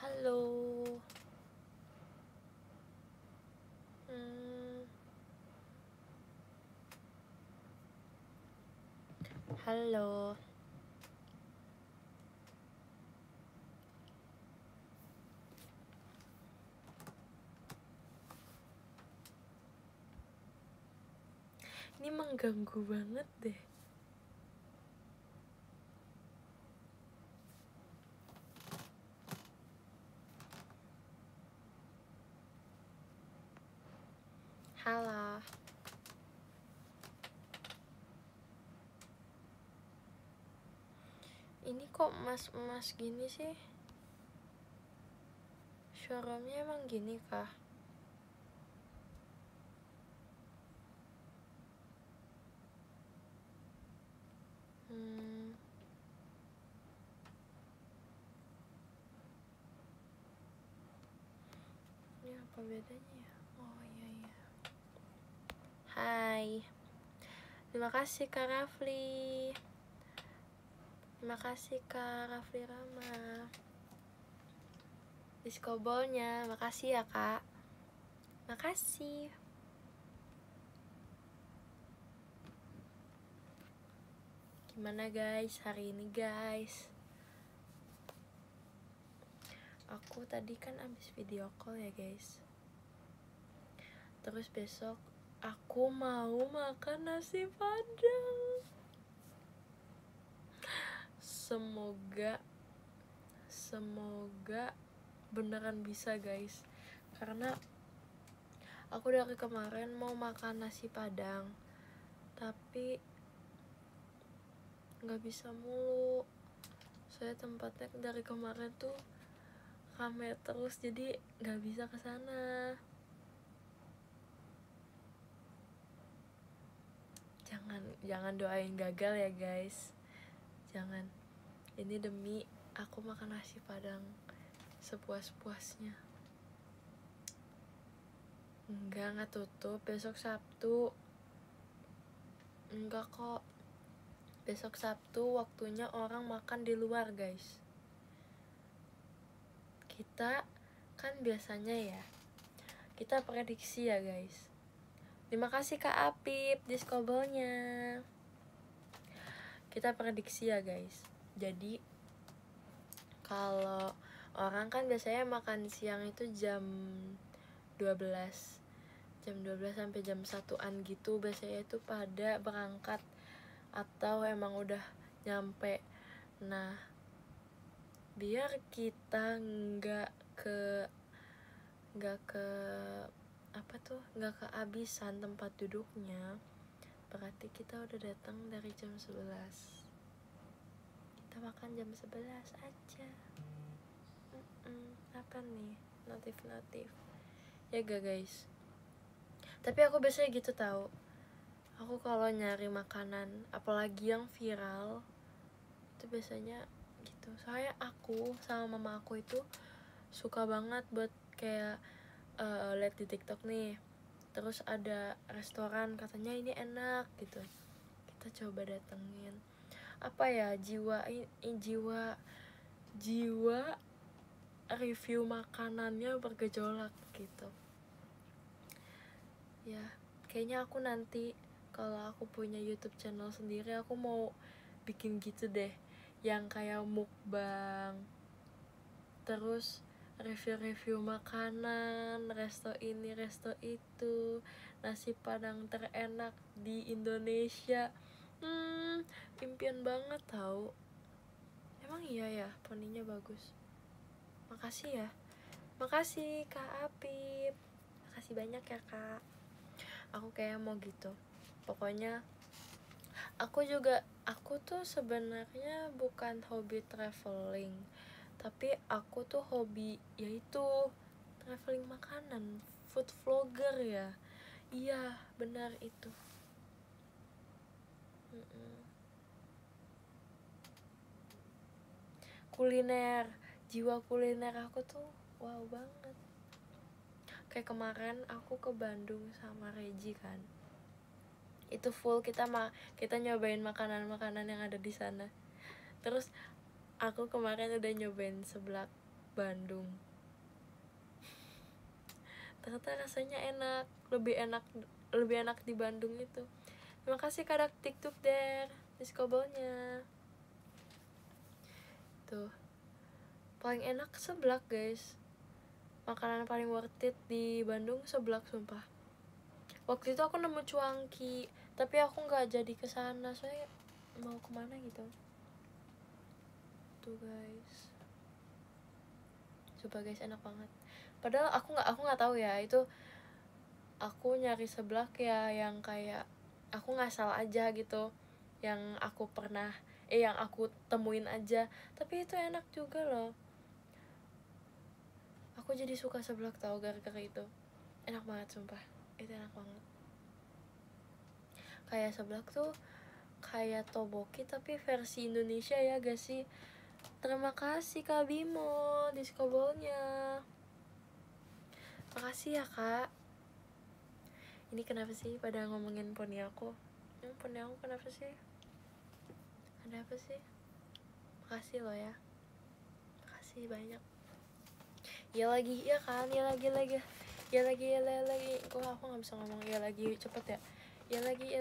Halo. Hmm. Halo. Ini mengganggu banget deh. Halo. Ini kok emas-emas gini sih? Suaranya emang gini kah? Ini apa bedanya ya? Oh iya. Hai. Terima kasih Kak Rafli. Terima kasih Kak Rafli Rama. Diskobolnya, makasih ya Kak. Makasih. Gimana guys hari ini guys? Aku tadi kan abis video call ya guys. Terus besok aku mau makan nasi padang. Semoga beneran bisa guys. Karena aku dari kemarin mau makan nasi padang, tapi gak bisa mulu. Soalnya tempatnya dari kemarin tuh rame terus, jadi gak bisa kesana. Jangan doain gagal ya guys. Jangan. Ini demi aku makan nasi padang sepuas-puasnya. Enggak tutup besok Sabtu. Enggak kok. Besok Sabtu waktunya orang makan di luar guys. Kita kan biasanya ya, kita prediksi ya guys. Terima kasih Kak Apip diskobolnya. Kita prediksi ya guys. Jadi kalau orang kan biasanya makan siang itu jam 12 sampai jam 1-an gitu. Biasanya itu pada berangkat atau emang udah nyampe. Nah, biar kita nggak kehabisan tempat duduknya, berarti kita udah datang dari jam 11. Kita makan jam 11 aja. Apa nih? Notif ya gak guys? Tapi aku biasanya gitu tahu. Aku kalau nyari makanan apalagi yang viral itu biasanya gitu. Soalnya aku sama mama aku itu suka banget buat kayak lihat di TikTok nih, terus ada restoran katanya ini enak gitu, kita coba datengin. Apa ya, jiwa review makanannya bergejolak gitu ya. Kayaknya aku nanti kalau aku punya YouTube channel sendiri, aku mau bikin gitu deh, yang kayak mukbang, terus review makanan, resto ini, resto itu, nasi padang terenak di Indonesia. Impian banget tau. Emang iya ya, poninya bagus. Makasih ya. Makasih Kak Apip. Makasih banyak ya Kak. Aku kayak mau gitu. Pokoknya aku tuh sebenarnya bukan hobi traveling, tapi aku tuh hobi yaitu traveling makanan, food vlogger ya. Iya, benar itu. Kuliner, jiwa kuliner aku tuh wow banget. Kayak kemarin aku ke Bandung sama Reji kan, itu full kita nyobain makanan yang ada di sana. Terus aku kemarin udah nyobain seblak Bandung. Ternyata rasanya enak, lebih enak di Bandung itu. Terima kasih Kak TikTok der diskobolnya. Tuh, paling enak seblak guys. Makanan paling worth it di Bandung seblak sumpah. Waktu itu aku nemu cuangki, tapi aku nggak jadi kesana soalnya mau kemana gitu. Tuh guys, coba guys, enak banget. Padahal aku nggak tahu ya, itu aku nyari seblak ya yang kayak aku ngasal aja gitu, yang aku temuin aja, tapi itu enak juga loh. Aku jadi suka seblak tau gara-gara itu. Enak banget sumpah, itu enak banget. Kayak seblak tuh kayak toboki tapi versi Indonesia ya gak sih? Terima kasih Kak Bimo diskobolnya. Makasih ya Kak. Ini kenapa sih pada ngomongin poni aku? Poni aku kenapa sih? Ada apa sih? Makasih loh ya. Makasih banyak. Ya lagi, ya kan? Ya lagi. Kok aku gak bisa ngomong ya lagi cepet ya? Ya lagi.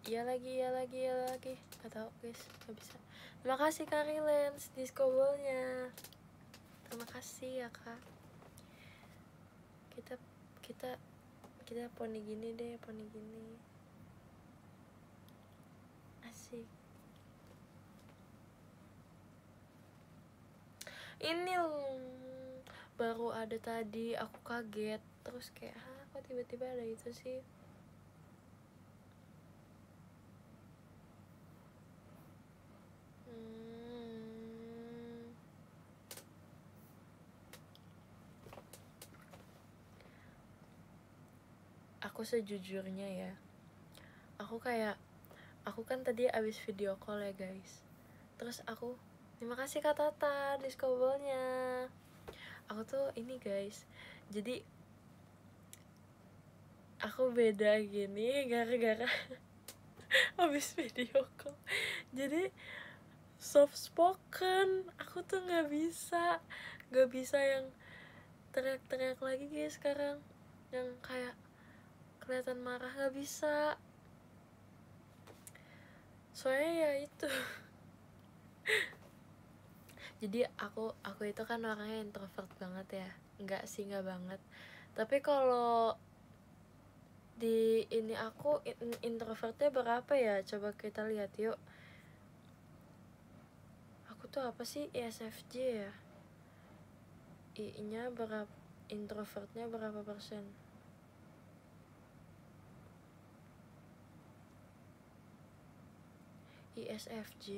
Gak tau guys, gak bisa. Terima kasih Kak Rilens diskobolnya. Terima kasih ya Kak. Kita poni gini deh, asik. Ini baru ada tadi, aku kaget terus kayak kok tiba-tiba ada itu sih. Aku sejujurnya ya, aku kan tadi abis video call ya guys, terus aku terima kasih Kak Tata diskobolnya. Aku tuh ini guys, jadi aku beda gini gara-gara abis video call, jadi soft spoken. Aku tuh nggak bisa yang teriak-teriak lagi guys sekarang, yang kayak kelihatan marah, nggak bisa. Soalnya ya itu jadi aku itu kan orangnya introvert banget ya, nggak banget, tapi kalau di ini aku introvertnya berapa ya, coba kita lihat yuk. Aku tuh apa sih, ISFJ ya, I nya berapa, introvertnya berapa persen. ISFJ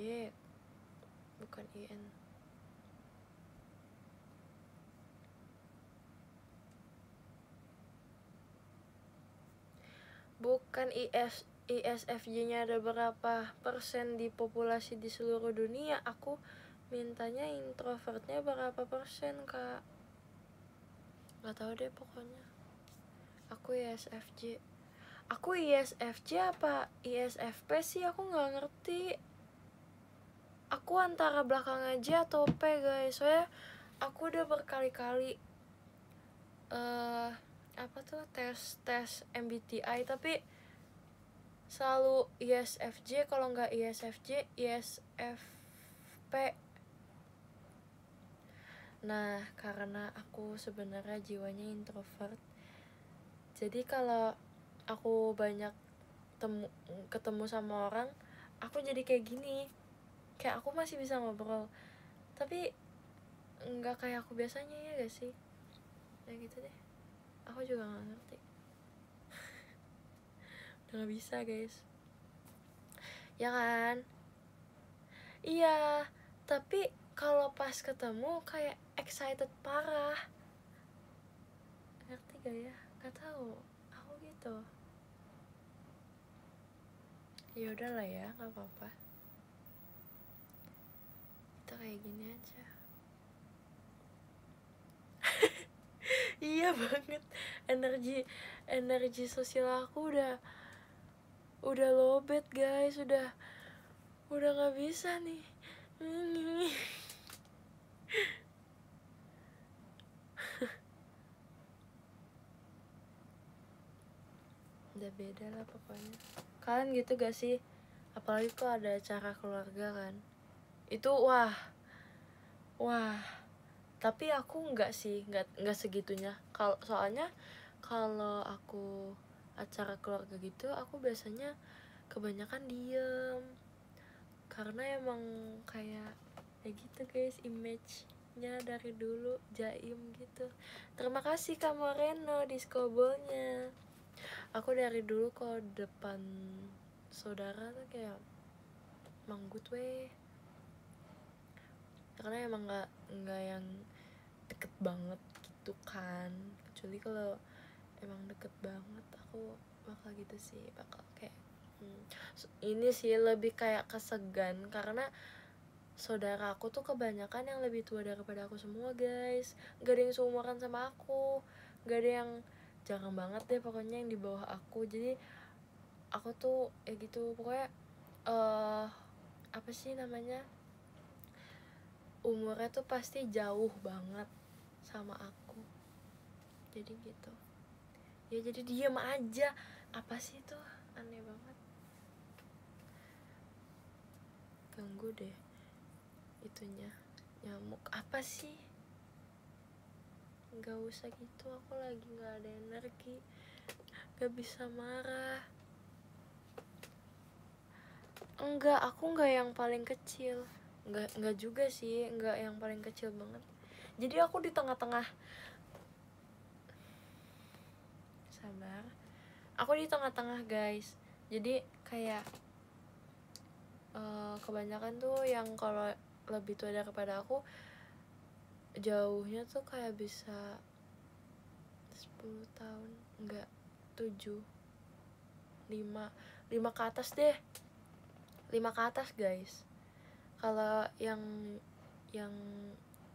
bukan IN. Bukan ISFJ-nya ada berapa persen di populasi di seluruh dunia. Aku mintanya introvertnya berapa persen Kak. Gak tahu deh pokoknya. Aku ISFJ. Aku ISFJ apa ISFP sih, aku gak ngerti. Aku antara belakang aja atau P guys. Soalnya aku udah berkali-kali tes MBTI tapi selalu ISFJ, kalau nggak ISFJ ISFP. Nah, karena aku sebenarnya jiwanya introvert, jadi kalau aku banyak ketemu sama orang, aku jadi kayak gini, kayak aku masih bisa ngobrol tapi nggak kayak aku biasanya, ya gak sih? Kayak gitu deh, aku juga nggak ngerti. Udah nggak bisa guys, ya kan? Iya, tapi kalau pas ketemu kayak excited parah, ngerti gak ya? Gak tahu, aku gitu. Ya udahlah ya, nggak apa-apa. Kita kayak gini aja. Iya banget, energi sosial aku udah lowbat guys, udah nggak bisa nih. beda-beda lah pokoknya. Kalian gitu gak sih? Apalagi kok ada acara keluarga kan, itu wah. Tapi aku nggak sih, nggak segitunya. Soalnya kalau aku acara keluarga gitu, aku biasanya kebanyakan diem, karena emang kayak gitu guys, image-nya dari dulu jaim gitu. Terima kasih Kak Moreno diskobelnya. Aku dari dulu kalau depan saudara tuh kayak manggut weh, karena emang nggak yang deket banget gitu kan. Kecuali kalau emang deket banget, aku bakal gitu sih, bakal kayak ini sih lebih kayak kesegan, karena saudara aku tuh kebanyakan yang lebih tua daripada aku semua guys. Gak ada yang seumuran sama aku, gak ada yang, jarang banget deh pokoknya yang di bawah aku. Jadi aku tuh gitu pokoknya, apa sih namanya, umurnya tuh pasti jauh banget sama aku. Jadi gitu ya, jadi diem aja. Apa sih tuh, aneh banget, ganggu deh itunya, nyamuk apa sih. Gak usah gitu, aku lagi gak ada energi, gak bisa marah. Enggak, aku nggak yang paling kecil, nggak juga sih, nggak yang paling kecil banget. Jadi aku di tengah-tengah, sabar, aku di tengah-tengah guys. Jadi kayak kebanyakan tuh yang kalau lebih tua daripada aku, jauhnya tuh kayak bisa 10 tahun, enggak, 7, 5 ke atas deh, 5 ke atas guys. Kalau yang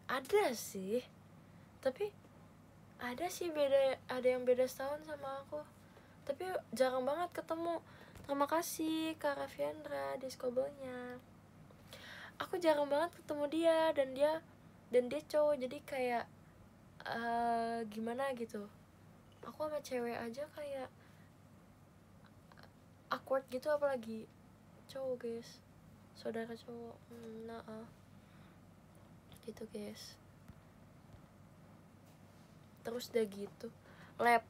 ada sih, tapi ada sih beda, ada yang beda setahun sama aku, tapi jarang banget ketemu. Terima kasih Kak Rafiandra diskobelnya. Aku jarang banget ketemu dia, dan dia cowok, jadi kayak gimana gitu. Aku sama cewek aja kayak awkward gitu, apalagi cowok guys, saudara cowok. Gitu guys. Terus udah gitu lab,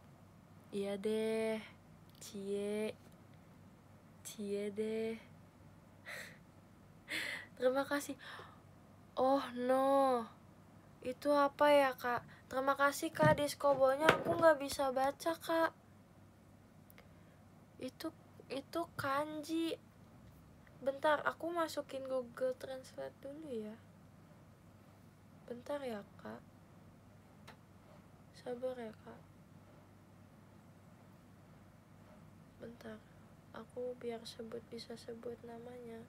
iya deh, cie deh. Terima kasih. Oh no, itu apa ya Kak? Terima kasih Kak diskobolnya, aku nggak bisa baca Kak. Itu kanji. Bentar, aku masukin Google Translate dulu ya. Bentar ya Kak, sabar ya Kak. Bentar, aku biar bisa sebut namanya.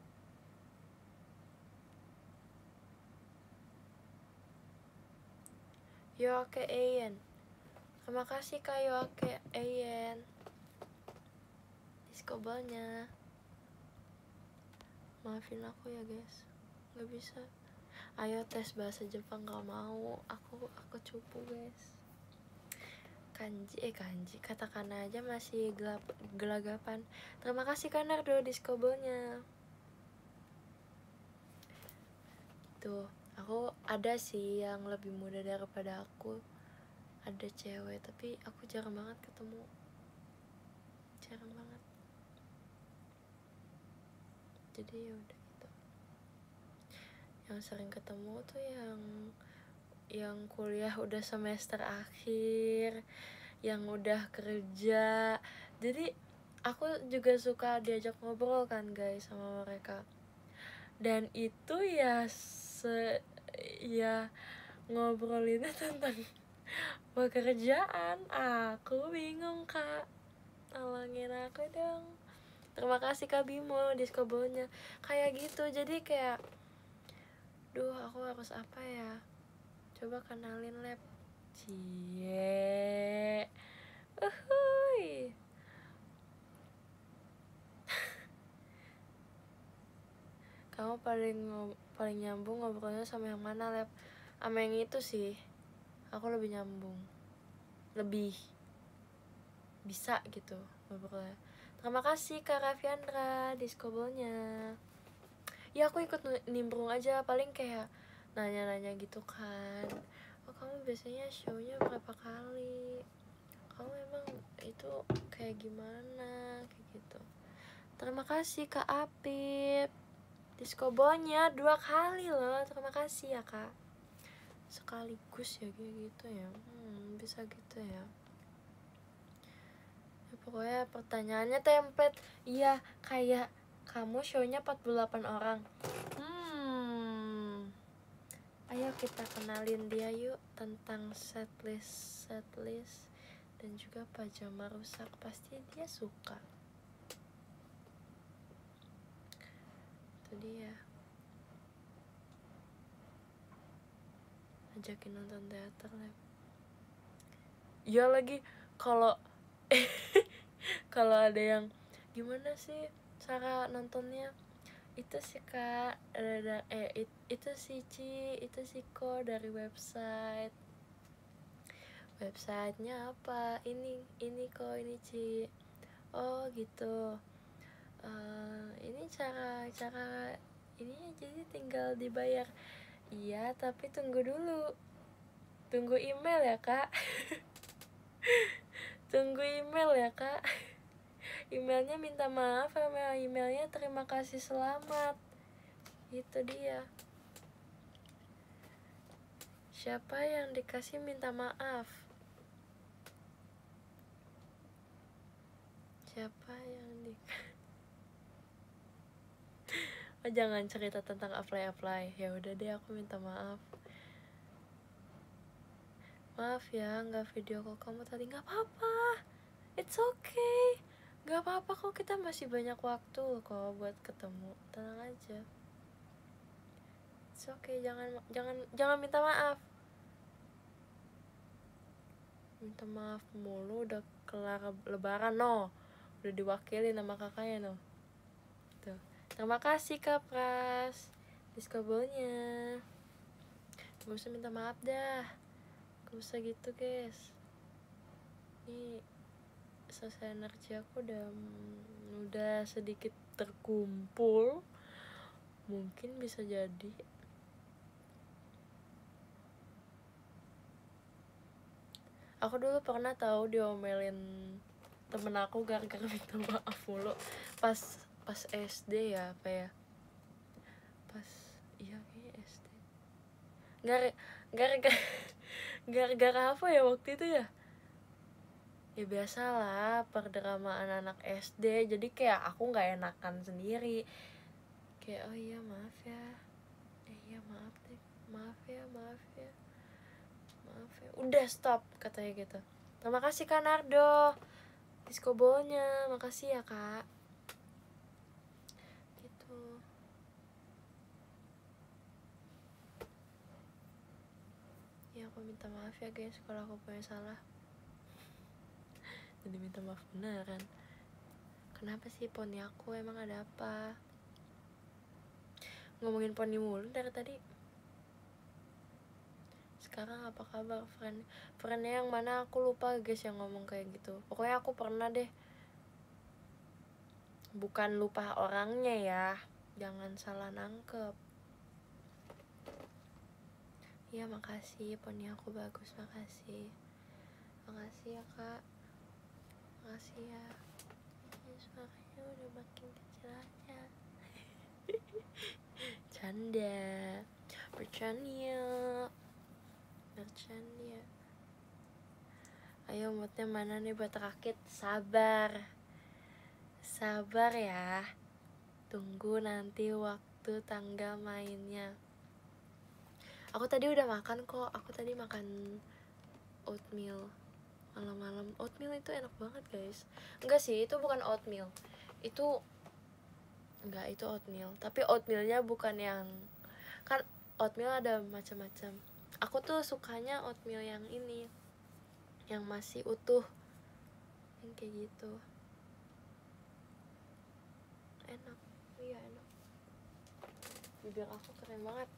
Yoake Eyen. Terima kasih Kak Yoake Eyen diskobolnya. Maafin aku ya guys, nggak bisa. Ayo tes bahasa Jepang, gak mau. Aku cupu guys. Kanji, katakana aja masih gelagapan. Terima kasih Kak Nardo diskobolnya. Tuh, aku ada sih yang lebih muda daripada aku, ada cewek, tapi aku jarang banget ketemu, jarang banget. Jadi ya udah gitu. Yang sering ketemu tuh yang kuliah udah semester akhir, yang udah kerja. Jadi aku juga suka diajak ngobrol kan guys sama mereka. Dan itu ya ngobrolinnya tentang pekerjaan. Aku bingung Kak, tolongin aku dong. Terima kasih Kak Bimo diskobolnya. Kayak gitu, jadi kayak duh, aku harus apa ya, coba kenalin lab. Cie uhuy. Kamu paling nyambung ngobrolnya sama yang mana lab? Sama yang itu sih, aku lebih nyambung, lebih bisa gitu ngobrolnya. Terima kasih Kak Raffiandra diskobelnya. Ya aku ikut nimbrung aja, paling kayak nanya-nanya gitu kan. Oh kamu biasanya show-nya berapa kali? Kamu emang itu kayak gimana? Kayak gitu. Terima kasih Kak Apip diskobolnya 2 kali loh. Terima kasih ya Kak. Sekaligus ya kayak gitu ya. Bisa gitu ya. Pokoknya pertanyaannya template. Iya, kayak kamu show-nya 48 orang. Ayo kita kenalin dia yuk tentang setlist dan juga pajama rusak. Pasti dia suka. Itu dia. Ajakin nonton teater lah. Iya lagi kalau kalau ada yang gimana sih cara nontonnya, itu sih Kak itu sih Ci, itu sih kok dari websitenya apa, ini kok ini Ci. Oh gitu. Ini cara ininya, jadi tinggal dibayar. Iya tapi tunggu dulu, tunggu email ya Kak. Tunggu email ya Kak. Emailnya minta maaf sama emailnya terima kasih selamat. Itu dia. Siapa yang dikasih minta maaf? Siapa yang oh jangan cerita tentang apply. Ya udah deh, aku minta maaf. Maaf ya nggak video call kamu tadi. Nggak apa-apa, it's okay. Nggak apa-apa kok, kita masih banyak waktu kok buat ketemu. Tenang aja, it's okay. Jangan minta maaf. Minta maaf mulu, udah kelar lebaran no, udah diwakili nama kakaknya no. Tuh. Terima kasih Kak Pras diskobelnya. Gak usah minta maaf dah, gak usah gitu guys. Ini selesai energi aku udah sedikit terkumpul, mungkin bisa jadi. Aku dulu pernah tahu diomelin temen aku gara-gara minta maaf mulu pas SD ya, apa ya, pas iya kayaknya SD. Gara-gara apa ya waktu itu ya? Ya biasalah perdramaan anak SD, jadi kayak aku nggak enakan sendiri, kayak oh iya maaf ya, iya maaf deh, maaf ya, udah stop katanya gitu. Terima kasih Kak Nardo diskobolnya, makasih ya Kak. Gitu. Ya aku minta maaf ya guys kalau aku punya salah. Jadi minta maaf beneran. Kenapa sih poni aku, emang ada apa? Ngomongin poni mulu dari tadi. Sekarang apa kabar friendnya yang mana, aku lupa guys yang ngomong kayak gitu. Pokoknya aku pernah deh, bukan lupa orangnya ya, jangan salah nangkep. Ya makasih, poni aku bagus, makasih ya Kak, makasih ya. Suaranya udah makin kecil aja. bercanda. Ayo moodnya mana nih buat rakit? Sabar ya, tunggu nanti waktu tanggal mainnya. Aku tadi udah makan kok, aku tadi makan oatmeal malam-malam. Oatmeal itu enak banget guys. Enggak sih, itu bukan oatmeal, itu oatmeal, tapi oatmealnya bukan yang, kan oatmeal ada macam-macam. Aku tuh sukanya oatmeal yang ini, yang masih utuh, yang kayak gitu. Enak, iya enak. Bibir aku keren banget,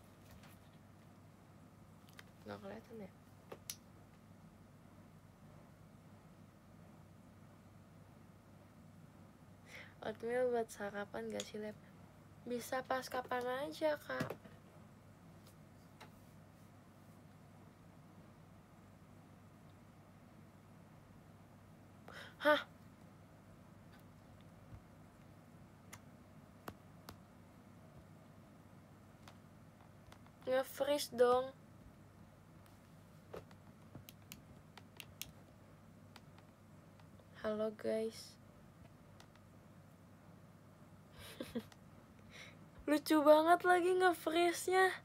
nggak kelihatan ya? Oatmeal buat sarapan gak sih, Lep? Bisa pas kapan aja, Kak. Hah? Nge-freeze dong. Halo guys. Lucu banget lagi nge-freeze-nya.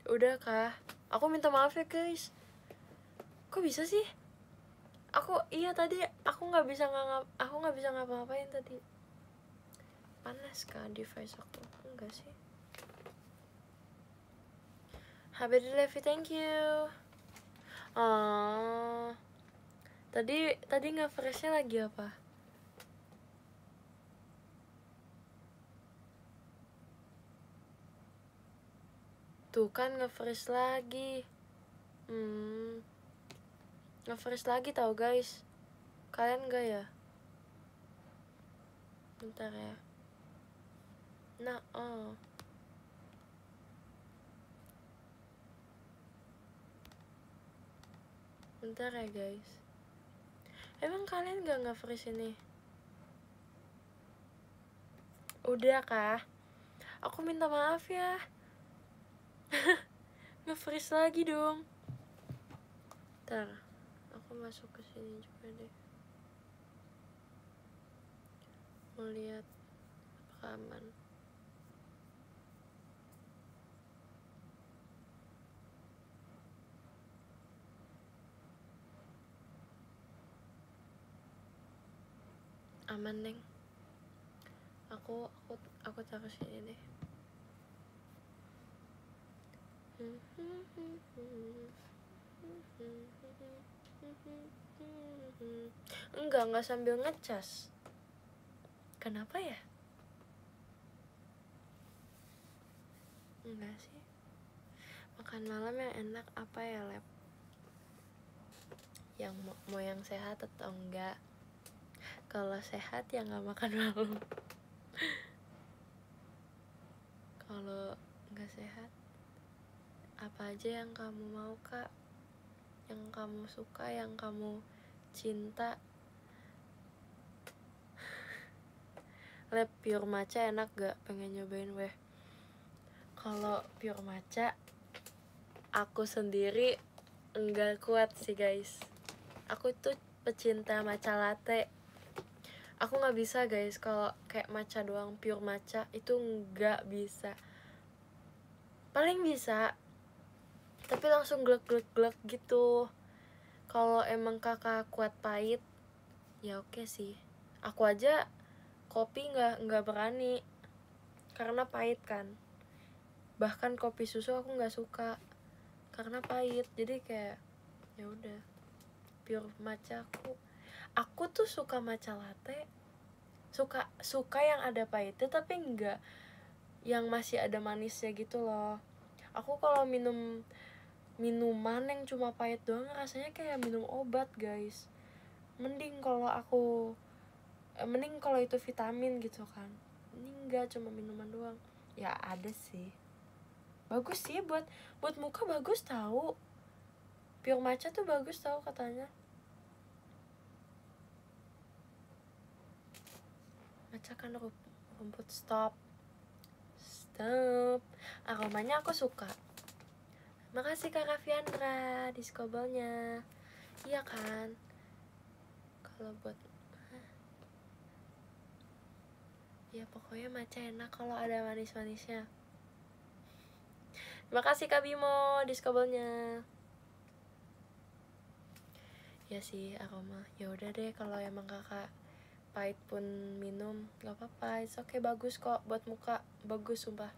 Udah kah? Aku minta maaf ya guys. Kok bisa sih? Iya tadi aku nggak bisa ngapa-ngapain tadi. Panas kah device aku? Enggak sih. Happy Levi, thank you. Oh, tadi nge-freeze-nya lagi apa? Tuh kan nge-freeze lagi. Nge-freeze lagi tau guys. Kalian enggak ya? Bentar ya. Nah, bentar ya guys. Emang kalian gak nge-freeze ini? Udah kah? Aku minta maaf ya. Nge-freeze lagi dong. Bentar, aku masuk ke sini juga deh. Mau lihat apakah aman. Aman, Neng. Aku taruh sini deh. Enggak sambil ngecas. Kenapa ya? Enggak sih. Makan malam yang enak apa ya, Lep? Yang mau yang sehat atau enggak? Kalau sehat ya nggak makan malam. Kalau nggak sehat, apa aja yang kamu mau, Kak? Yang kamu suka, yang kamu cinta. Lep, pure matcha enak gak? Pengen nyobain weh. Kalau pure matcha, aku sendiri enggak kuat sih guys. Aku tuh pecinta matcha latte. Aku nggak bisa guys kalau kayak matcha doang, pure matcha itu nggak bisa. Paling bisa, tapi langsung glek gitu. Kalau emang kakak kuat pahit, ya oke sih. Aku aja kopi nggak berani karena pahit kan. Bahkan kopi susu aku nggak suka karena pahit. Jadi kayak ya udah, pure matcha aku tuh suka matcha latte, suka yang ada pahitnya tapi enggak yang masih ada manisnya gitu loh. Aku kalau minum minuman yang cuma pahit doang rasanya kayak minum obat guys. Mending kalau itu vitamin gitu kan. Ini enggak, cuma minuman doang. Ya ada sih, bagus sih buat muka, bagus tahu. Pure matcha tuh bagus tahu katanya. Matcha kan rumput. Stop, aromanya aku suka. Makasih Kak Rafiandra diskobelnya. Iya kan, kalau buat ya pokoknya matcha enak kalau ada manis-manisnya. Makasih Kak Bimo diskobelnya. Ya sih aroma, ya udah deh kalau emang kakak pahit pun minum nggak apa-apa, it's okay, bagus kok buat muka, bagus sumpah,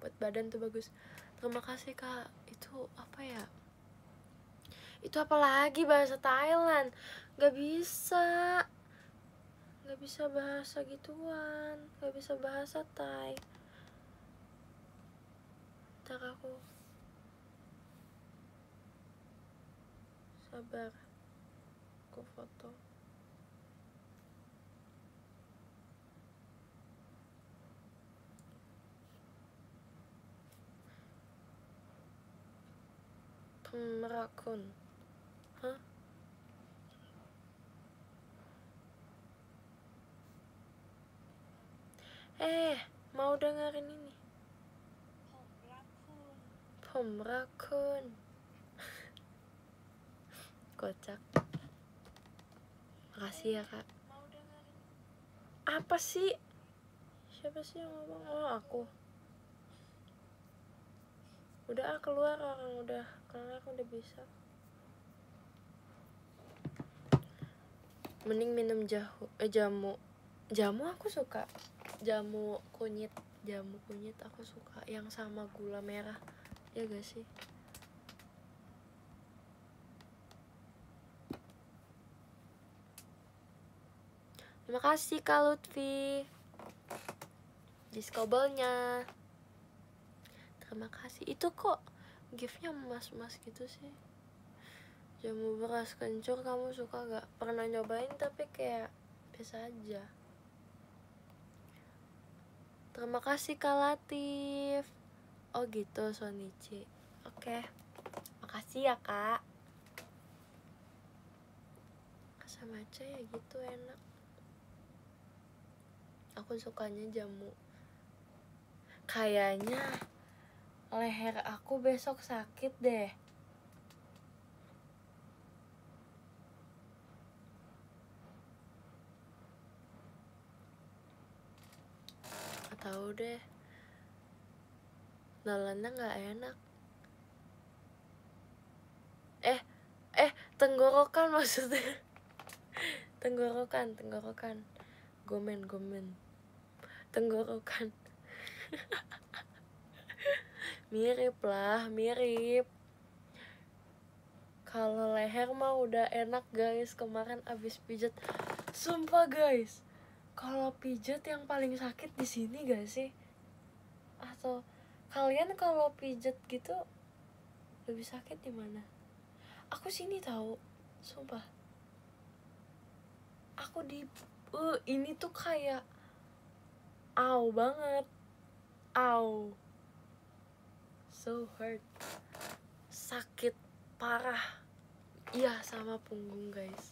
buat badan tuh bagus. Terima kasih Kak. Itu apa ya, itu apa lagi bahasa Thailand, nggak bisa bahasa gituan, nggak bisa bahasa Thai. Ntar aku sabar, aku foto. Pemrakun. Hah? Mau dengerin ini? Pemrakun. Kocak. Makasih ya kak. Apa sih? Siapa sih yang ngomong? Oh aku. Udah keluar orang, udah kelar, udah bisa. Mending minum jamu aku suka. Jamu kunyit aku suka yang sama gula merah, ya gak sih? Terima kasih Kak Lutfi diskobelnya. Terima kasih. Itu kok giftnya emas-emas gitu sih. Jamu beras kencur kamu suka gak? Pernah nyobain tapi kayak biasa aja. Terima kasih Kak Latif. Oh gitu Sonichi. Oke. Makasih ya kak. Sama aja ya gitu, enak. Aku sukanya jamu. Kayaknya leher aku besok sakit deh. Gak tahu deh. Nelannya gak enak. Tenggorokan maksudnya. Tenggorokan. Gomen. Tenggorokan. Mirip. Kalau leher mah udah enak guys, kemarin abis pijat. Sumpah guys, kalau pijat yang paling sakit di sini gak sih? Atau kalian kalau pijat gitu lebih sakit di mana? Aku sini tahu, sumpah. Aku di ini tuh kayak banget. So hurt. Sakit parah. Iya, sama punggung guys.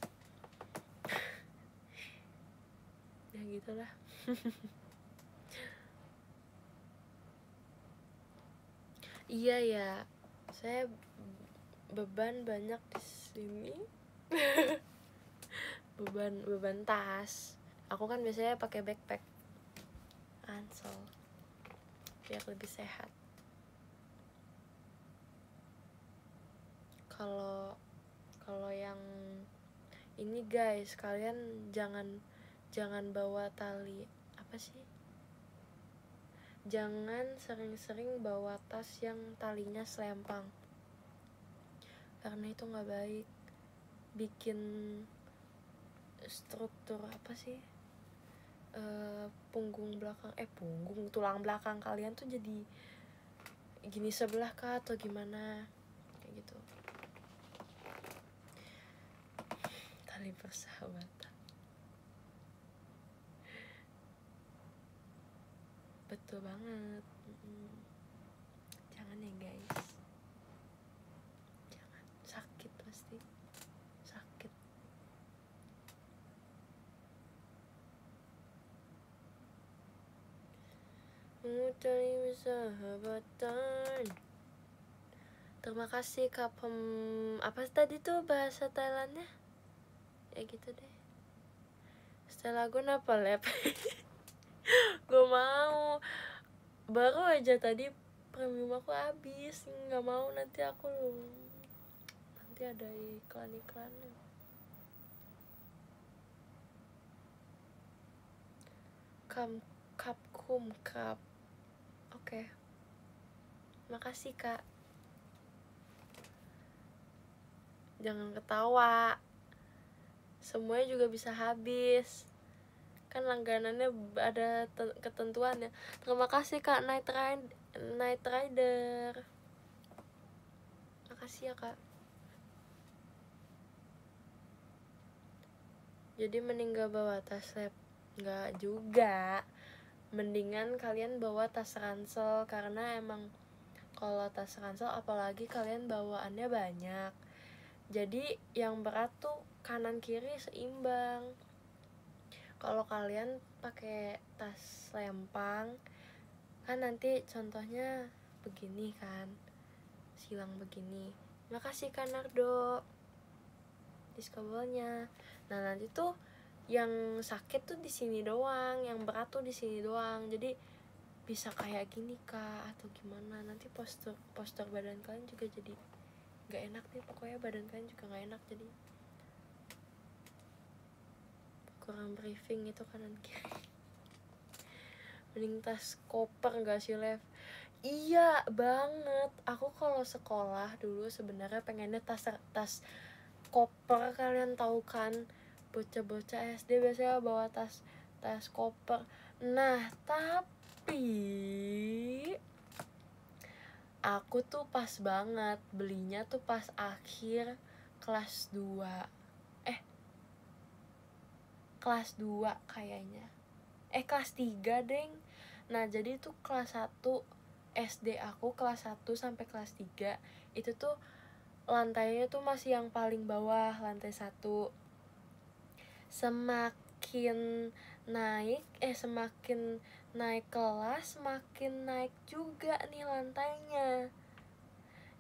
Ya gitulah. Iya ya, saya beban banyak di sini. beban tas. Aku kan biasanya pakai backpack ransel biar lebih sehat. Kalau yang ini guys, kalian jangan bawa tali apa sih? Jangan sering-sering bawa tas yang talinya selempang, karena itu nggak baik. Bikin struktur apa sih? Tulang belakang kalian tuh jadi gini sebelah kah atau gimana kayak gitu. Tali persahabatan, betul banget. Jangan ya guys, jangan, sakit, pasti sakit. Mencari persahabatan. Terima kasih Kak apa tadi tuh bahasa Thailandnya? Ya gitu deh. Setelah gue apa lab? Gue mau. Baru aja tadi premium aku habis. Nggak mau nanti ada iklan-iklannya. Cup. Oke. Makasih Kak. Jangan ketawa. Semuanya juga bisa habis. Kan langganannya ada ketentuannya. Terima kasih Kak Night Ride. Night Rider. Makasih ya kak. Jadi mending gak bawa tas lab? Gak juga, mendingan kalian bawa tas ransel, karena emang kalau tas ransel apalagi kalian bawaannya banyak, jadi yang berat tuh kanan kiri seimbang. Kalau kalian pakai tas lempang kan nanti contohnya begini kan, silang begini. Makasih kan Nardo diskabelnya. Nah nanti tuh yang sakit tuh di sini doang, yang berat tuh di sini doang. Jadi bisa kayak gini kak atau gimana, nanti postur badan kalian juga jadi nggak enak nih, pokoknya badan kalian juga nggak enak, jadi kurang briefing itu kanan kiri. Mending tas koper nggak sih Lev? Iya banget, aku kalau sekolah dulu sebenarnya pengennya tas koper. Kalian tahu kan bocah-bocah SD biasanya bawa tas koper. Nah tapi aku tuh pas banget belinya tuh pas akhir kelas 2. Kelas 2 kayaknya. Kelas 3, Deng. Nah, jadi tuh kelas 1 SD aku kelas 1 sampai kelas 3 itu tuh lantainya tuh masih yang paling bawah, lantai 1. Semakin naik kelas, makin naik juga nih lantainya.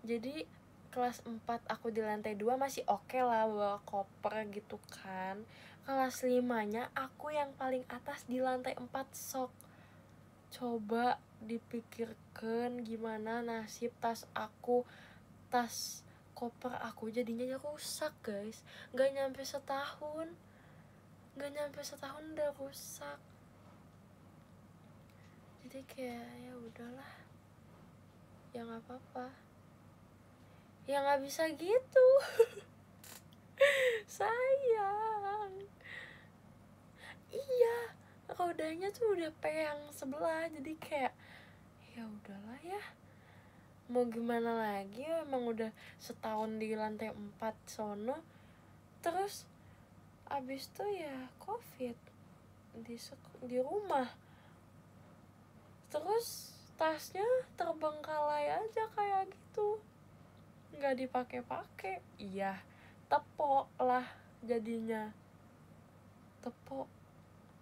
Jadi kelas 4 aku di lantai 2 masih oke lah bawa koper gitu kan. Kelas 5-nya aku yang paling atas di lantai 4 sok. Coba dipikirkan gimana nasib tas koper aku jadinya rusak guys. Gak nyampe setahun udah rusak. Jadi kayak ya udahlah, ya nggak apa-apa, ya nggak bisa gitu. Sayang. Iya, rodanya tuh udah peyang sebelah, jadi kayak ya udahlah ya, mau gimana lagi, emang udah setahun di lantai 4 sono. Terus abis itu ya covid di rumah, terus tasnya terbengkalai aja kayak gitu, nggak dipakai-pakai. Iya, tepok lah jadinya.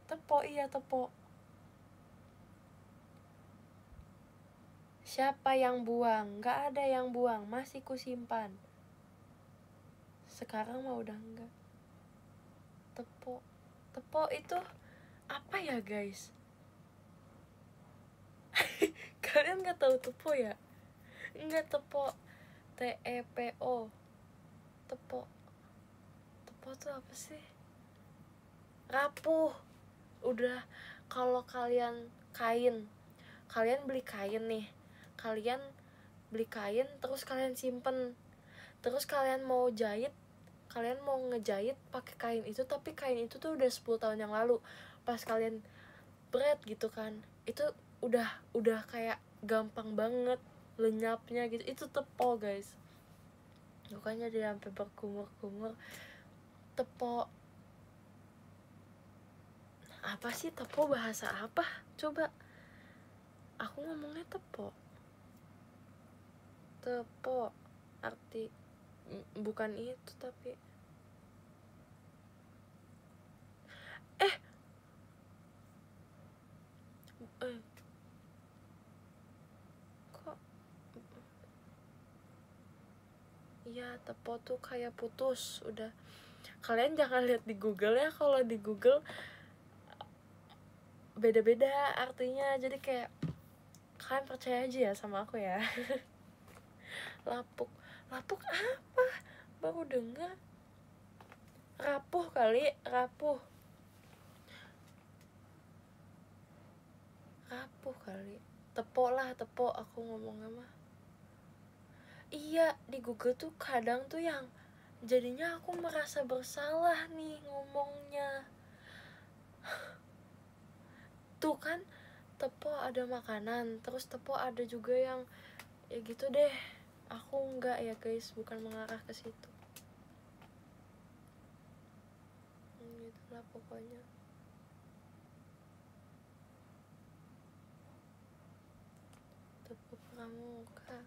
Tepok iya, tepok. Siapa yang buang? Nggak ada yang buang, masih kusimpan. Sekarang mah udah enggak. Tepok itu apa ya guys? Kalian nggak tahu tepok ya? Enggak, tepok, TEPO. Tepok tuh apa sih? Rapuh. Udah, kalau kalian beli kain nih, kalian beli kain terus kalian simpen, terus kalian mau ngejahit pakai kain itu, tapi kain itu tuh udah 10 tahun yang lalu. Pas kalian bread gitu kan, itu udah kayak gampang banget lenyapnya gitu. Itu tepok guys, bukannya dia sampai berkumur-kumur. Tepok apa sih? Tepok bahasa apa? Coba aku ngomongnya tepok arti bukan itu, tapi kok iya, tepok tuh kayak putus. Udah, kalian jangan lihat di Google ya, kalau di Google beda-beda artinya, jadi kayak kalian percaya aja ya sama aku ya. lapuk apa? Baru denger. Rapuh kali, rapuh kali. Tepok aku ngomongnya mah. Iya, di Google tuh kadang tuh yang jadinya aku merasa bersalah nih ngomongnya. Tuh kan, tepo ada makanan, terus tepo ada juga yang ya gitu deh. Aku enggak ya guys, bukan mengarah ke situ. Gitulah pokoknya. Tepo pramuka.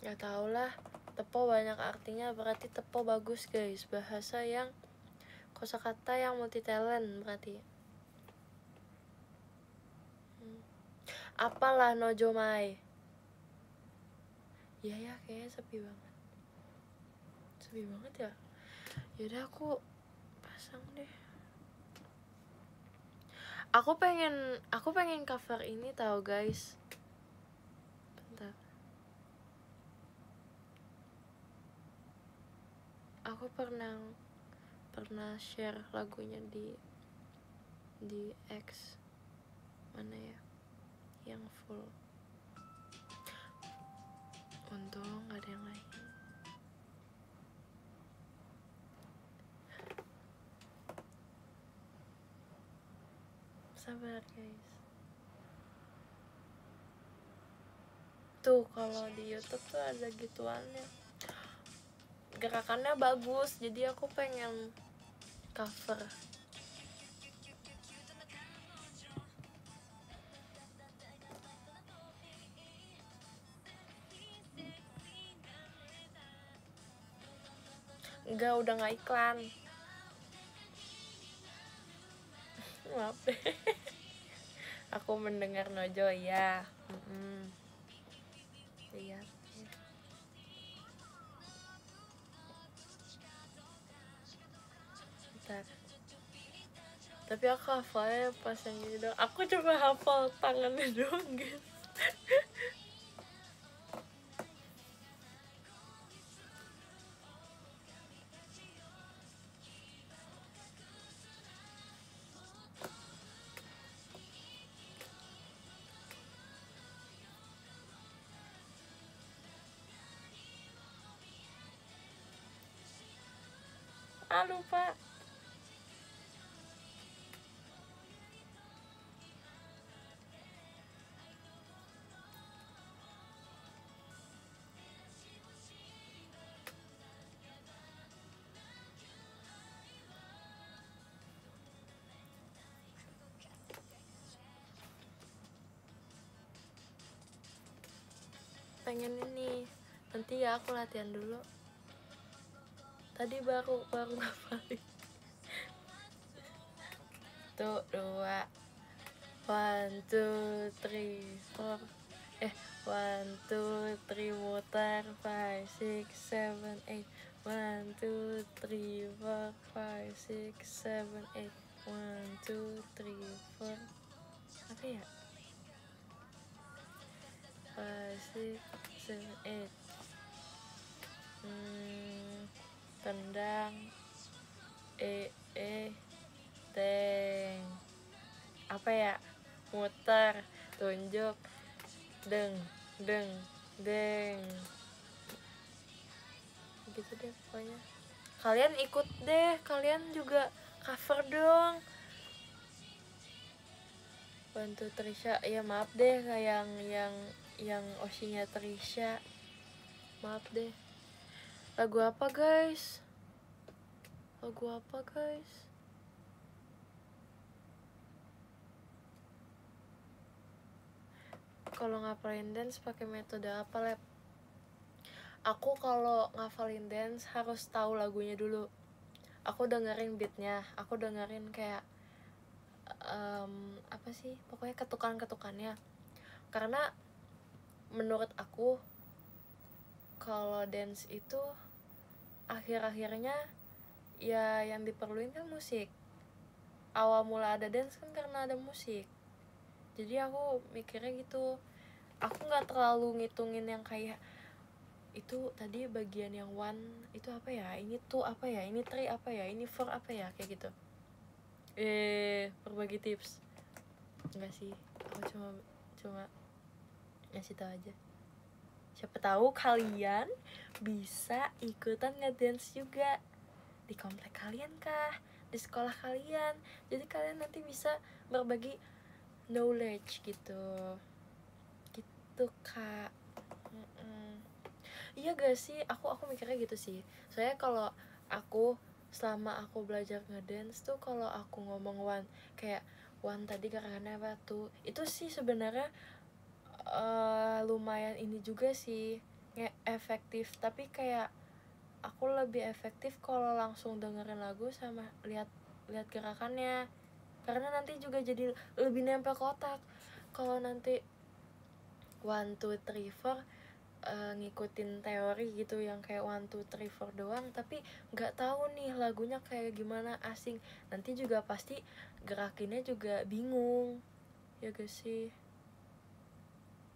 Ya tau lah, tepo banyak artinya, berarti tepo bagus guys. Bahasa yang kosakata yang multi talent berarti. Apalah Nojomai. Iya ya, kayaknya sepi banget. Sepi banget ya. Yaudah aku pasang deh. Aku pengen cover ini tahu guys. Bentar. Aku pernah share lagunya di X mana ya yang full. Untung gak ada yang lain. Sabar guys. Tuh kalau di YouTube tuh ada gituannya, gerakannya bagus, jadi aku pengen cover. Enggak, udah gak iklan. Maaf deh. Aku mendengar Nojo ya. Iya. Bentar. Tapi aku hafalnya pas yang gini doang. Aku coba hafal tangannya doang guys. Lupa. Pengen ini. Nanti ya aku latihan dulu. Tadi baru ngapalin. Tuh, 2 1 2 3 4 1 2 3 mutar 5 6 7 8 1 2 3 4 5 6 7 8 1 2 3 4 apa ya, 5 6 7 8 tendang teng apa ya, muter, tunjuk, deng gitu deh pokoknya. Kalian ikut deh, kalian juga cover dong. Bantu Trisha. Ya maaf deh, kayak yang Oshinya Trisha, maaf deh. Lagu apa guys? Kalau ngapalin dance pakai metode apa, Lab? Aku kalau ngafalin dance harus tahu lagunya dulu. Aku dengerin beatnya, aku dengerin kayak apa sih, pokoknya ketukan-ketukannya. Karena menurut aku kalau dance itu akhir-akhirnya ya yang diperluin kan musik. Awal mula ada dance kan karena ada musik. Jadi aku mikirnya gitu. Aku nggak terlalu ngitungin yang kayak itu tadi bagian yang 1 itu apa ya, ini 2 apa ya, ini 3 apa ya, ini 4 apa ya, kayak gitu. Berbagi tips. Enggak sih, aku cuma ngasih tahu aja, siapa tahu kalian bisa ikutan ngedance juga di komplek kalian kah, di sekolah kalian. Jadi kalian nanti bisa berbagi knowledge gitu kak. Iya gak sih, aku mikirnya gitu sih. Soalnya kalau aku selama aku belajar ngedance tuh, kalau aku ngomong one kayak one tadi karena apa tuh, itu sih sebenarnya lumayan ini juga sih, efektif. Tapi kayak aku lebih efektif kalau langsung dengerin lagu sama lihat gerakannya, karena nanti juga jadi lebih nempel ke otak. Kalau nanti 1, 2, 3, 4 ngikutin teori gitu yang kayak 1, 2, 3, 4 doang, tapi nggak tahu nih lagunya kayak gimana, asing, nanti juga pasti gerakinnya juga bingung, ya gak sih?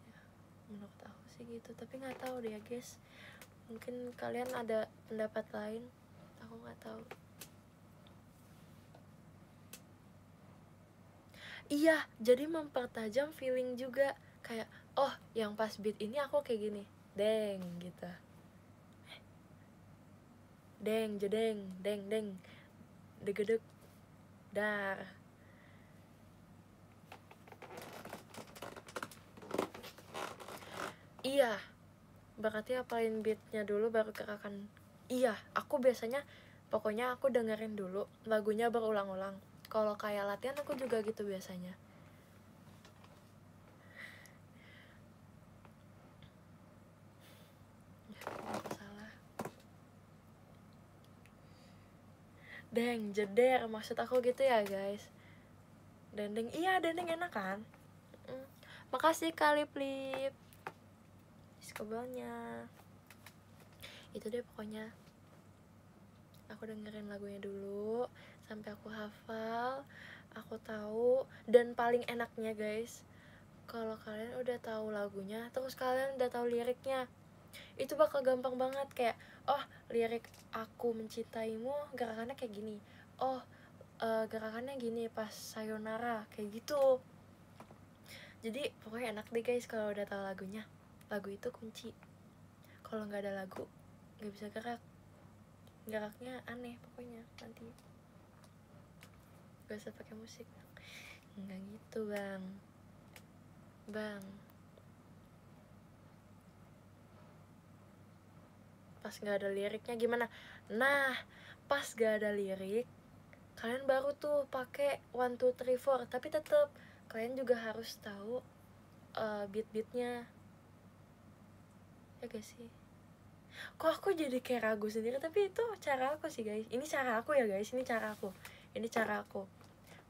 Ya, menurut aku sih gitu, tapi nggak tahu deh ya guys, mungkin kalian ada pendapat lain, aku nggak tahu. Iya, jadi mempertajam feeling juga, kayak oh yang pas beat ini aku kayak gini, deng gitu, deng jedeng deng deng degedeg dar. Iya, berarti apalin beatnya dulu baru gerakan. Iya, aku biasanya pokoknya aku dengerin dulu lagunya berulang-ulang. Kalau kayak latihan aku juga gitu biasanya. Salah. Deng jeder, maksud aku gitu ya guys. Dendeng, iya dendeng enak kan. Makasih kali Flip diskobelnya. Itu deh pokoknya, aku dengerin lagunya dulu sampai aku hafal, aku tahu. Dan paling enaknya guys, kalau kalian udah tahu lagunya terus kalian udah tahu liriknya, itu bakal gampang banget. Kayak oh lirik aku mencintaimu gerakannya kayak gini, oh gerakannya gini pas sayonara kayak gitu. Jadi pokoknya enak deh guys kalau udah tahu lagunya. Lagu itu kunci. Kalau nggak ada lagu nggak bisa geraknya aneh pokoknya. Nanti gak usah pakai musik, nggak gitu bang. Pas nggak ada liriknya gimana? Nah, pas gak ada lirik kalian baru tuh pakai 1, 2, 3, 4, tapi tetap kalian juga harus tahu beat-beatnya, ya gak sih? Kok aku jadi kayak ragu sendiri, tapi itu cara aku sih guys, ini cara aku ya guys, ini cara aku.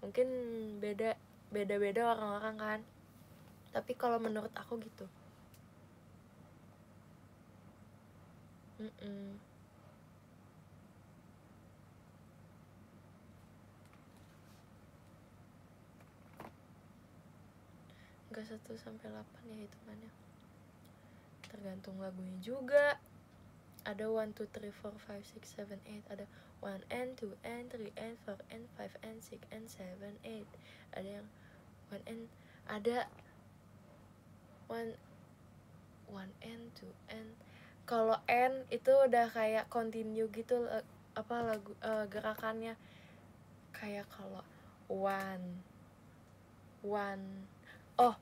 Mungkin beda orang-orang kan, tapi kalau menurut aku gitu. Enggak 1 sampai 8 ya hitungannya, tergantung lagunya juga. Ada 1, 2, 3, 4, 5, 6, 7, 8, ada 1 and 2 and 3 and 4 and 5 and 6 and 7, 8. Ada yang 1 and ada 1 and 2 and, kalau N itu udah kayak continue gitu, apa lagu gerakannya. Kayak kalau one oh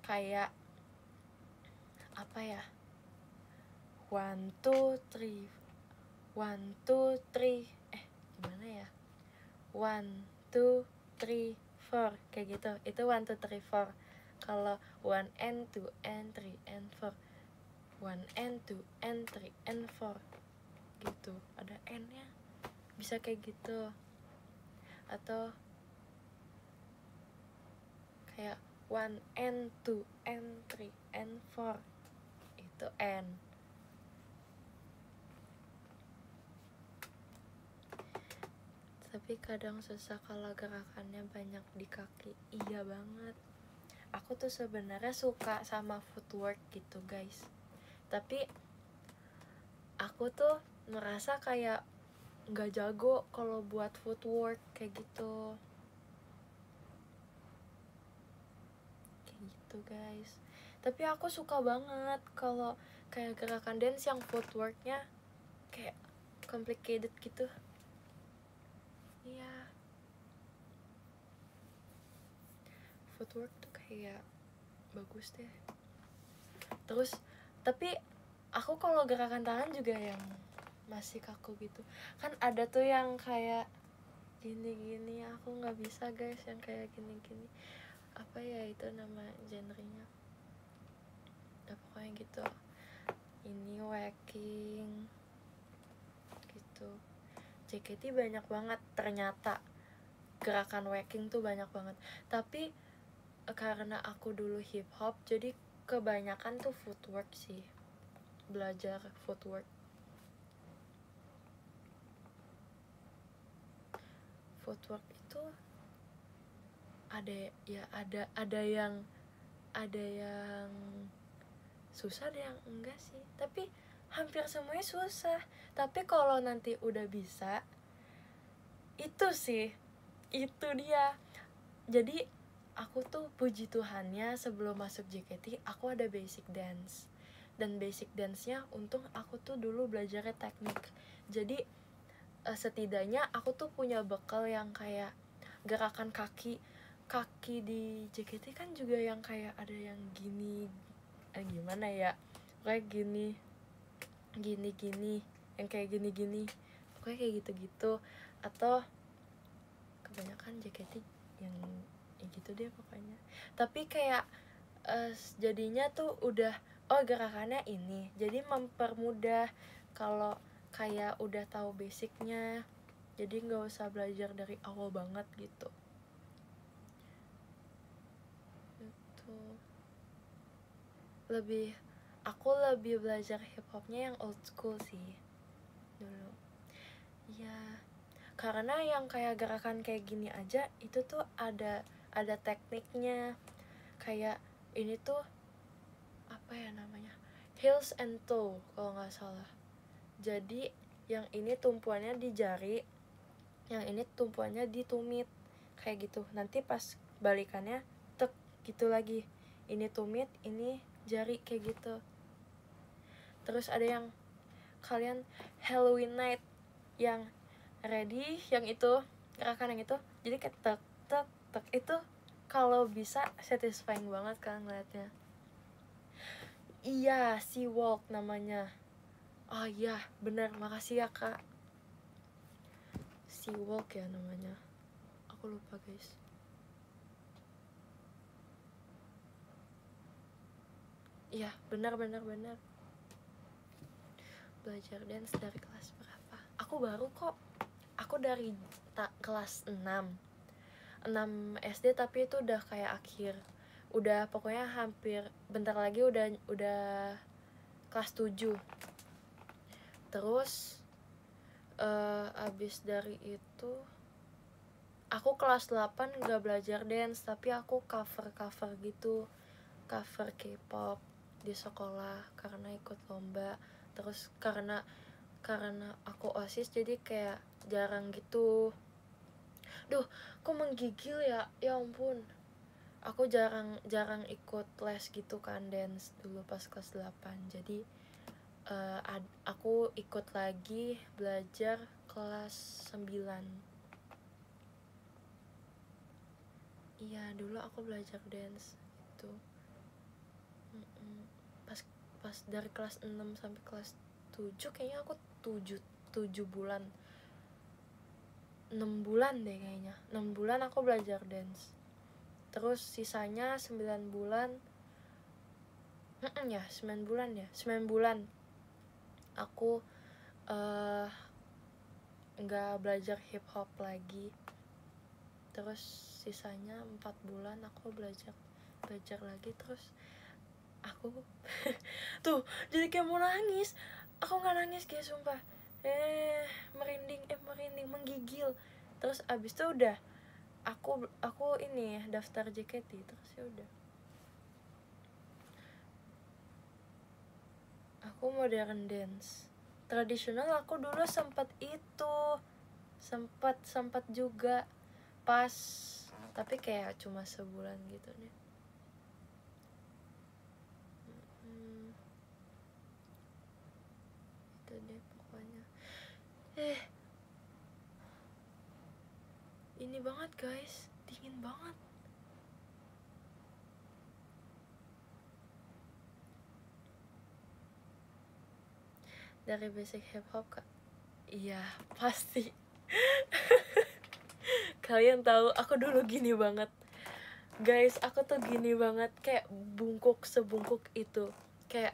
kayak apa ya, 1, 2, 3 1, 2, 3 gimana ya, 1, 2, 3, 4 kayak gitu. Itu 1, 2, 3, 4. Kalau 1 and 2 and 3 and 4, 1 and 2 and 3 and 4 gitu, ada N nya, bisa kayak gitu. Atau kayak 1 and 2 and 3 and 4, itu N. Tapi kadang susah kalau gerakannya banyak di kaki. Iya banget. Aku tuh sebenarnya suka sama footwork gitu guys, tapi aku tuh merasa kayak nggak jago kalau buat footwork kayak gitu. gitu guys. Tapi aku suka banget kalau kayak gerakan dance yang footworknya kayak complicated gitu. Iya, footwork tuh kayak bagus deh. Terus tapi aku kalau gerakan tangan juga yang masih kaku gitu. Kan ada tuh yang kayak gini-gini, aku nggak bisa guys yang kayak gini-gini. Apa ya itu nama genrenya? Ya, pokoknya gitu. Ini wacking gitu. JKT banyak banget ternyata gerakan wacking tuh banyak banget. Tapi karena aku dulu hip hop jadi kebanyakan tuh footwork sih, belajar footwork. Footwork itu ada yang susah, ada yang enggak sih, tapi hampir semuanya susah. Tapi kalau nanti udah bisa, itu sih, itu dia. Jadi aku tuh puji Tuhannya sebelum masuk JKT aku ada basic dance. Dan basic dance-nya untung aku tuh dulu belajarnya teknik. Jadi setidaknya aku tuh punya bekal yang kayak gerakan kaki di JKT kan juga yang kayak ada yang gini, gimana ya, kayak gini yang kayak gini pokoknya kayak gitu-gitu. Atau kebanyakan JKT yang gitu deh pokoknya. Tapi kayak jadinya tuh udah gerakannya ini, jadi mempermudah kalau kayak udah tahu basicnya, jadi nggak usah belajar dari awal banget gitu. Itu aku lebih belajar hip hopnya yang old school sih dulu. Ya, karena yang kayak gerakan kayak gini aja itu tuh ada tekniknya. Kayak ini tuh apa ya namanya, heels and toe kalau nggak salah. Jadi yang ini tumpuannya di jari, yang ini tumpuannya di tumit, kayak gitu. Nanti pas balikannya tek gitu lagi, ini tumit, ini jari, kayak gitu. Terus ada yang kalian Halloween night yang ready, yang itu gerakan yang itu, jadi kayak tek tek tek, itu kalau bisa satisfying banget kan ngeliatnya. Iya, sea walk namanya. Oh iya, benar, makasih ya kak. Sea walk ya namanya, aku lupa guys. Iya, benar. Belajar dance dari kelas berapa? Aku baru kok. Aku dari kelas 6 SD, tapi itu udah kayak akhir. Udah pokoknya hampir bentar lagi udah kelas 7. Terus abis dari itu aku kelas 8 gak belajar dance, tapi aku cover gitu, cover K-pop di sekolah karena ikut lomba. Terus karena aku OSIS jadi kayak jarang gitu. Duh, kok menggigil ya ampun. Aku jarang ikut les gitu kan dance dulu pas kelas 8. Jadi aku ikut lagi belajar kelas 9. Iya, dulu aku belajar dance itu pas dari kelas 6 sampai kelas 7, kayaknya aku 7 bulan, 6 bulan deh kayaknya. 6 bulan aku belajar dance. Terus sisanya 9 bulan 9 bulan aku nggak belajar hip hop lagi. Terus sisanya 4 bulan aku belajar lagi. Terus aku tuh jadi kayak mau nangis. Aku nggak nangis guys, sumpah. Merinding, menggigil. Terus abis itu udah aku ini daftar JKT. Terus ya udah, aku modern dance. Tradisional aku dulu sempat juga pas, tapi kayak cuma sebulan gitu deh. ini banget guys, dingin banget. Dari basic hip hop kak, iya pasti. Kalian tahu aku dulu gini banget guys, aku tuh gini banget, kayak bungkuk sebungkuk itu, kayak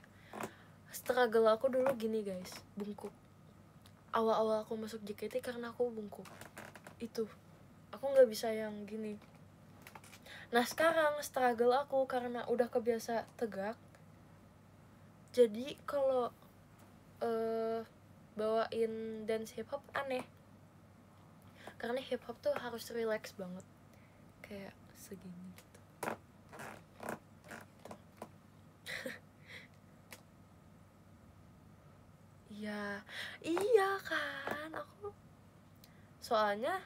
struggle aku dulu gini guys, bungkuk. Awal-awal aku masuk JKT karena aku bungkuk itu, aku nggak bisa yang gini. Nah sekarang struggle aku karena udah kebiasa tegak, jadi kalau bawain dance hip hop aneh, karena hip hop tuh harus relax banget, kayak segini gitu. Iya, iya kan, aku soalnya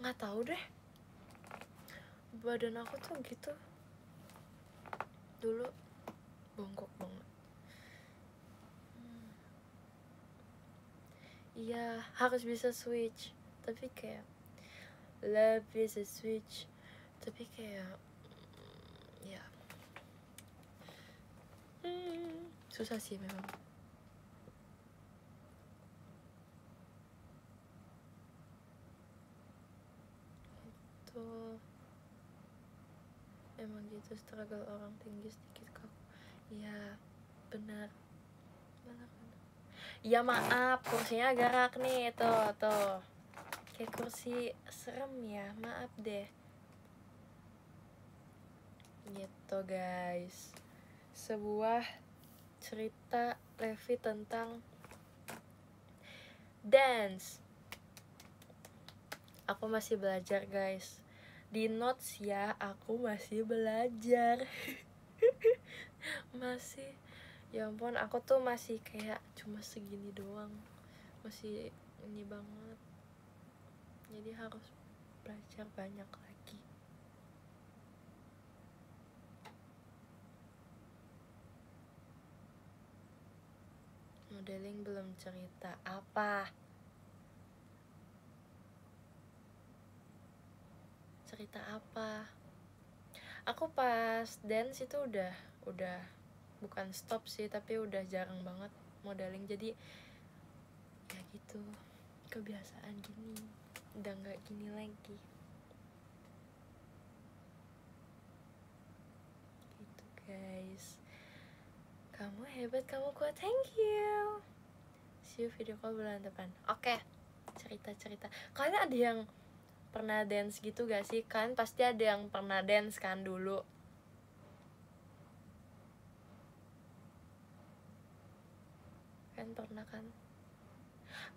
nggak tahu deh, badan aku tuh gitu dulu, bongkok banget. Iya, harus bisa switch, tapi kayak love is a switch, tapi kayak ya susah sih memang. Tuh emang gitu struggle orang tinggi sedikit kok. Iya benar, benar. Ya maaf, kursinya gerak nih, tuh kayak kursi serem ya, maaf deh. Gitu guys, sebuah cerita Levi tentang dance. Aku masih belajar guys, di notes ya, aku masih belajar. Masih, ya ampun, aku tuh masih kayak cuma segini doang, masih ini banget, jadi harus belajar banyak lagi. Modeling belum cerita apa? Cerita apa? Aku pas dance itu udah bukan stop sih, tapi udah jarang banget modeling, jadi ya gitu, kebiasaan gini, udah nggak gini lagi gitu guys. Kamu hebat, kamu kuat, thank you. See you video call bulan depan. Oke, cerita kalian ada yang pernah dance gitu gak sih? Kalian pasti ada yang pernah dance kan dulu. Kan pernah kan?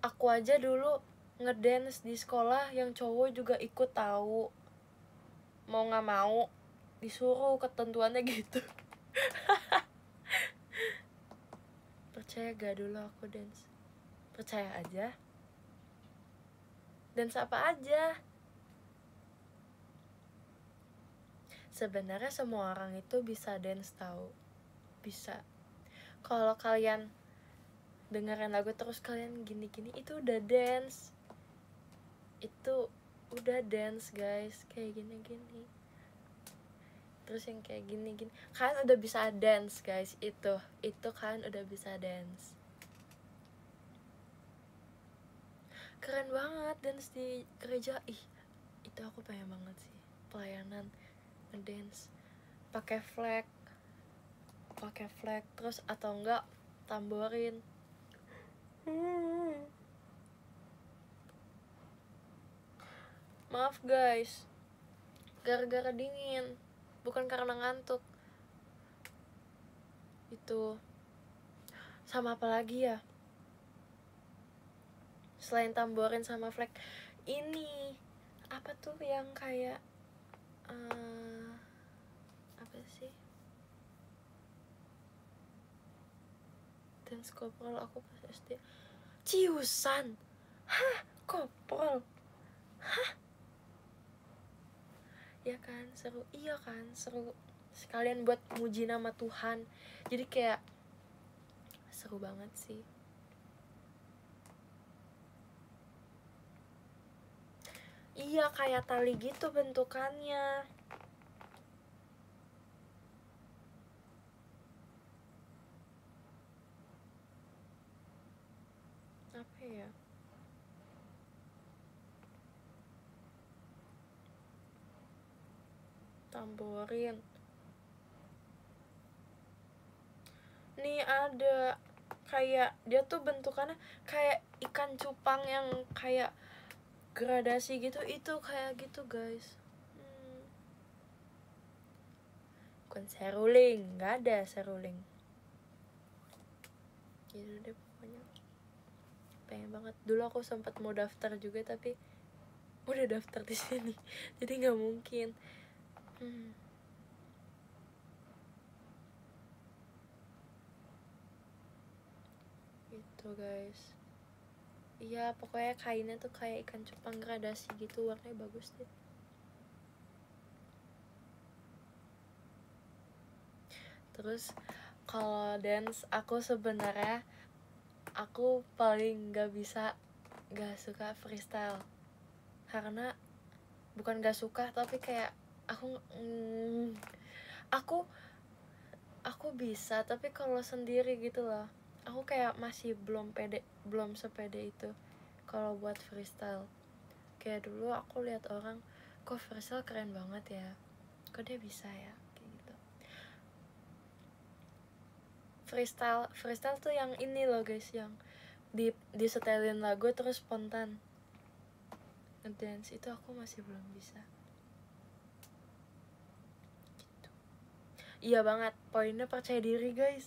Aku aja dulu ngedance di sekolah, yang cowok juga ikut tahu. Mau nggak mau disuruh, ketentuannya gitu. Percaya gak dulu aku dance? Percaya aja. Dance apa aja? Sebenarnya semua orang itu bisa dance tahu. Bisa. Kalau kalian dengerin lagu terus kalian gini-gini, itu udah dance. Itu udah dance guys, kayak gini-gini. Terus yang kayak gini-gini, kalian udah bisa dance guys. Itu kalian udah bisa dance. Keren banget dance di gereja. Ih, itu aku pengen banget sih, pelayanan ngedance pakai flag terus, atau enggak tamborin. Maaf guys, gara-gara dingin, bukan karena ngantuk. Itu sama apa lagi ya selain tamborin sama flag? Ini apa tuh yang kayak apa sih, dance kopral aku pas SD. Ciusan. Hah, kopral? Hah, ya kan seru. Iya kan seru, sekalian buat muji nama Tuhan, jadi kayak seru banget sih. Iya, kayak tali gitu bentukannya. Apa ya? Tamborin. Nih ada kayak dia tuh bentukannya kayak ikan cupang yang kayak gradasi gitu, itu kayak gitu guys. Bukan seruling, nggak ada seruling gitu deh pokoknya. Pengen banget. Dulu aku sempat mau daftar juga tapi udah daftar di sini jadi nggak mungkin. Gitu guys. Iya, pokoknya kainnya tuh kayak ikan cupang gradasi gitu, warnanya bagus deh. Terus kalau dance aku sebenarnya aku paling nggak suka freestyle, karena bukan nggak suka tapi kayak aku bisa tapi kalau sendiri gitu loh, aku kayak masih belum sepede itu kalau buat freestyle. Kayak dulu aku lihat orang kok freestyle keren banget ya, kok dia bisa ya kayak gitu. Freestyle tuh yang ini loh guys, yang disetelin lagu terus spontan ngedance, itu aku masih belum bisa gitu. Iya banget, poinnya percaya diri guys.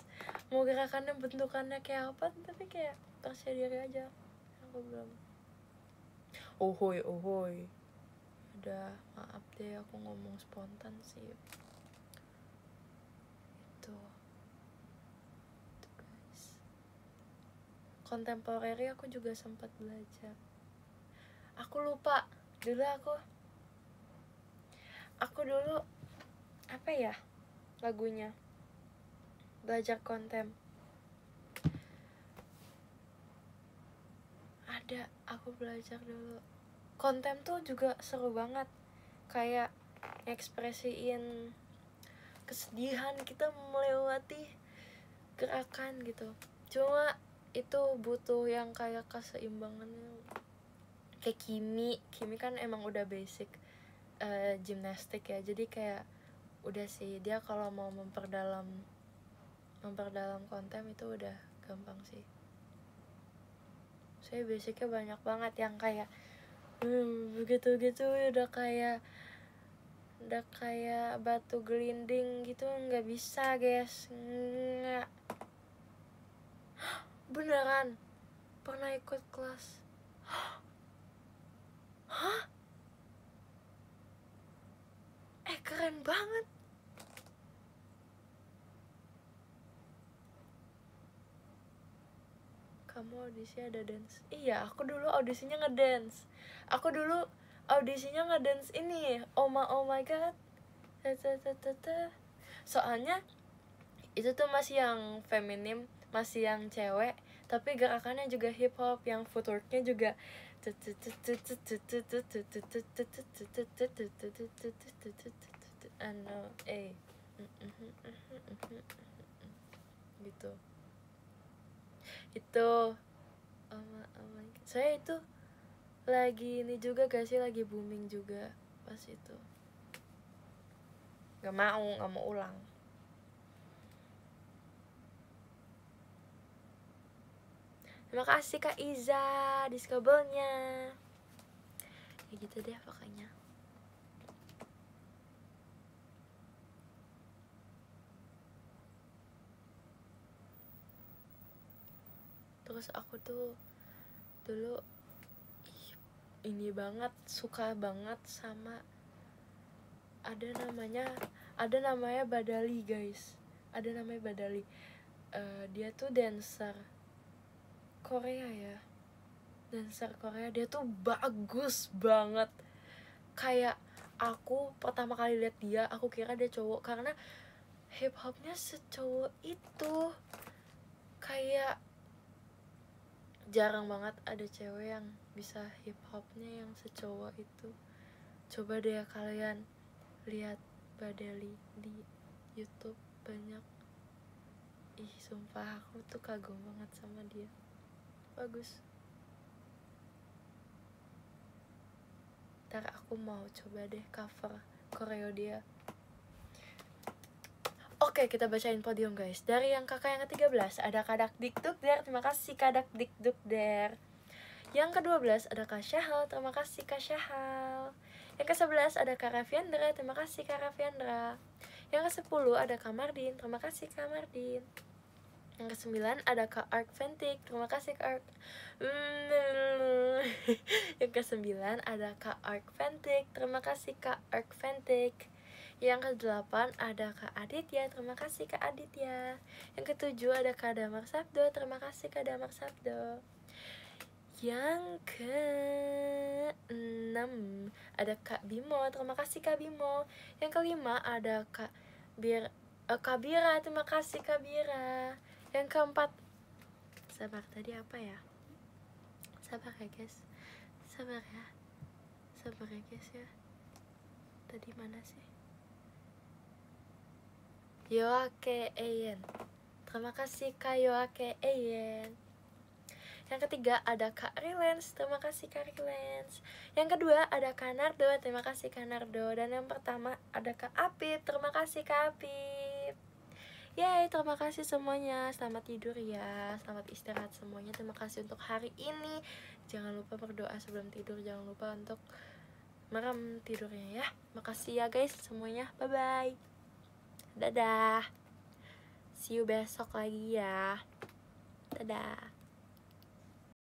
Mau gerakannya bentukannya kayak apa tapi kayak percaya diri aja. Aku belum. Ohoy udah, maaf deh aku ngomong spontan sih itu guys. Kontemporeri aku juga sempat belajar. Aku lupa dulu aku dulu apa ya lagunya, belajar kontem ada, aku belajar dulu. Kontem tuh juga seru banget, kayak ekspresiin kesedihan kita melewati gerakan gitu. Cuma itu butuh yang kayak keseimbangannya. Kayak Kimi kan emang udah basic gimnastik ya, jadi kayak udah sih dia kalau mau memperdalam kontem itu udah gampang sih. Saya basicnya banyak banget yang kayak begitu udah kayak batu gelinding gitu, nggak bisa guys, nggak. Beneran pernah ikut kelas. Hah? Keren banget. Kamu audisi ada dance? Iya, aku dulu audisinya ngedance. Aku dulu audisinya ngedance ini, oh my god. Soalnya itu tuh masih yang feminim, masih yang cewek, tapi gerakannya juga hip hop, yang footworknya juga gitu. Itu saya itu lagi ini juga gak sih, lagi booming juga pas itu. Gak mau ulang. Terima kasih Kak Iza diskabelnya. Ya gitu deh pokoknya. Terus aku tuh dulu ini banget, suka banget sama ada namanya Badali guys. Ada namanya Badali. Dia tuh dancer Korea ya. Dancer Korea, dia tuh bagus banget. Kayak aku pertama kali lihat dia, aku kira dia cowok karena hip hopnya secowok itu. Kayak jarang banget ada cewek yang bisa hip hopnya yang secowok itu. Coba deh kalian lihat Badeli di YouTube, banyak. Ih sumpah aku tuh kagum banget sama dia, bagus. Ntar aku mau coba deh cover koreo dia. Oke, kita bacain podium guys. Dari yang kakak yang ke-13 ada Kadak Dikdukder, terima kasih Kadak Dikdukder. Yang ke-12 ada Kak Syahal, terima kasih Kak Syahal. Yang ke-11 ada Kak Raviandra, terima kasih Kak Raviandra. Yang ke-10 ada Kak Mardin, terima kasih Kak Mardin. Yang ke-9 ada Kak Ark Ventik, terima kasih Kak Ark. Yang ke-9 ada Kak Ark Ventik, terima kasih Kak Ark Ventik. Yang ke-8 ada Kak Aditya, terima kasih Kak Aditya. Yang ke-7 ada Kak Damar Sabdo, terima kasih Kak Damar Sabdo. Yang ke-6 ada Kak Bimo, terima kasih Kak Bimo. Yang ke-5 ada Kak Bira, terima kasih Kak Bira. Yang ke-4, sabar, tadi apa ya? Sabar ya guys, sabar ya guys ya. Tadi mana sih? Yoake Eyen, terima kasih Kak Yoake Eyen. Yang ketiga ada Kak Rilens, terima kasih Kak Rilens. Yang kedua ada Kak Nardo, terima kasih Kak Nardo. Dan yang pertama ada Kak Apip, terima kasih Kak Apip. Yay, terima kasih semuanya. Selamat tidur ya, selamat istirahat semuanya. Terima kasih untuk hari ini. Jangan lupa berdoa sebelum tidur, jangan lupa untuk merem tidurnya ya. Makasih ya guys semuanya, bye bye. Dadah, see you besok lagi ya. Dadah.